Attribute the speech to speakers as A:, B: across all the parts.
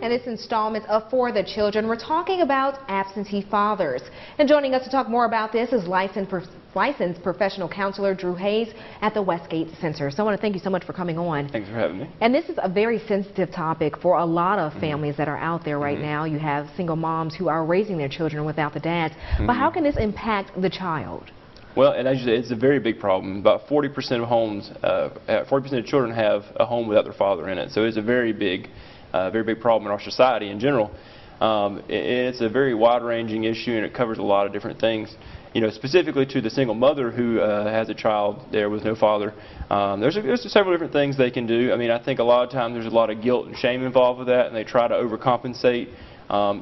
A: in this installment of For the Children, we're talking about absentee fathers. And joining us to talk more about this is licensed professional counselor Drew Hayes at the Westgate Center. So I want to thank you so much for coming on.
B: Thanks for having me.
A: And this is a very sensitive topic for a lot of families that are out there right now. You have single moms who are raising their children without the dads. But how can this impact the child?
B: Well, and as you say, it's a very big problem. About 40% of homes, 40% of children have a home without their father in it. So it's a very big problem in our society in general. And it's a very wide-ranging issue, and it covers a lot of different things. You know, specifically to the single mother who has a child there with no father, there's several different things they can do. I mean, I think a lot of times there's a lot of guilt and shame involved with that, and they try to overcompensate.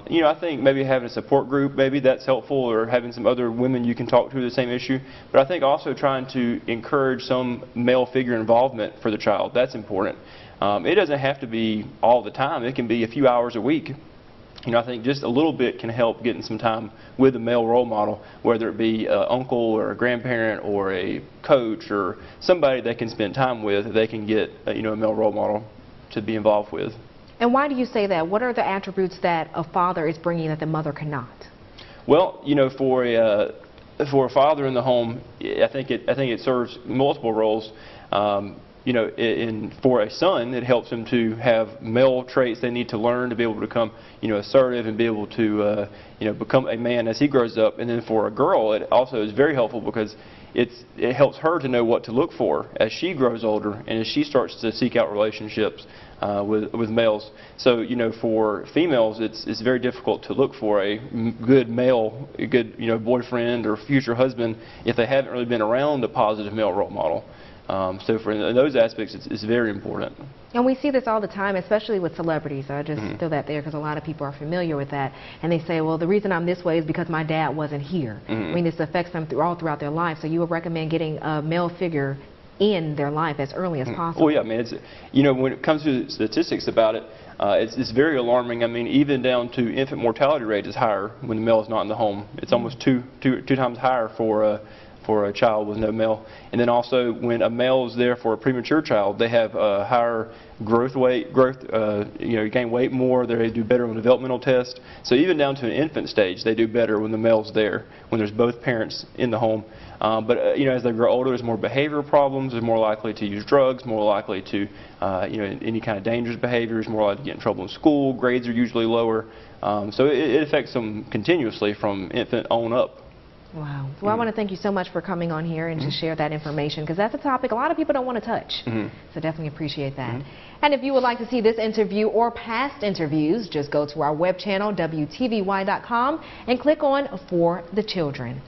B: You know, I think maybe having a support group, maybe that's helpful, or having some other women you can talk to the same issue. But I think also trying to encourage some male figure involvement for the child, that's important. It doesn't have to be all the time. It can be a few hours a week. You know, I think just a little bit can help getting some time with a male role model, whether it be an uncle or a grandparent or a coach or somebody they can spend time with. They can get you know, a male role model to be involved with. And
A: why do you say that? What are the attributes that a father is bringing that the mother cannot?
B: Well, you know, for a father in the home, I think it serves multiple roles. You know, for a son, it helps him to have male traits they need to learn to be able to become, you know, assertive and be able to, you know, become a man as he grows up. And then for a girl, it also is very helpful because it helps her to know what to look for as she grows older and as she starts to seek out relationships with males. So, you know, for females, it's very difficult to look for a good male, a good, you know, boyfriend or future husband if they haven't really been around a positive male role model. So in those aspects, it's very important.
A: And we see this all the time, especially with celebrities. I just throw that there because a lot of people are familiar with that. And they say, well, the reason I'm this way is because my dad wasn't here. I mean, this affects them all throughout their life. So you would recommend getting a male figure in their life as early as possible.
B: Well, yeah, I mean, you know, when it comes to statistics about it, it's very alarming. I mean, even down to infant mortality rate is higher when the male is not in the home. It's almost two times higher for a child with no male. And then also when a male is there for a premature child, they have a higher growth, you know, you gain weight more, they do better on developmental tests. So even down to an infant stage, they do better when the male's there, when there's both parents in the home. But you know, as they grow older, there's more behavioral problems, they're more likely to use drugs, more likely to, you know, any kind of dangerous behaviors, more likely to get in trouble in school, grades are usually lower. So it affects them continuously from infant on up.
A: Wow. Well, I want to thank you so much for coming on here and to share that information, because that's a topic a lot of people don't want to touch. So definitely appreciate that. And if you would like to see this interview or past interviews, just go to our web channel, WTVY.com, and click on For the Children.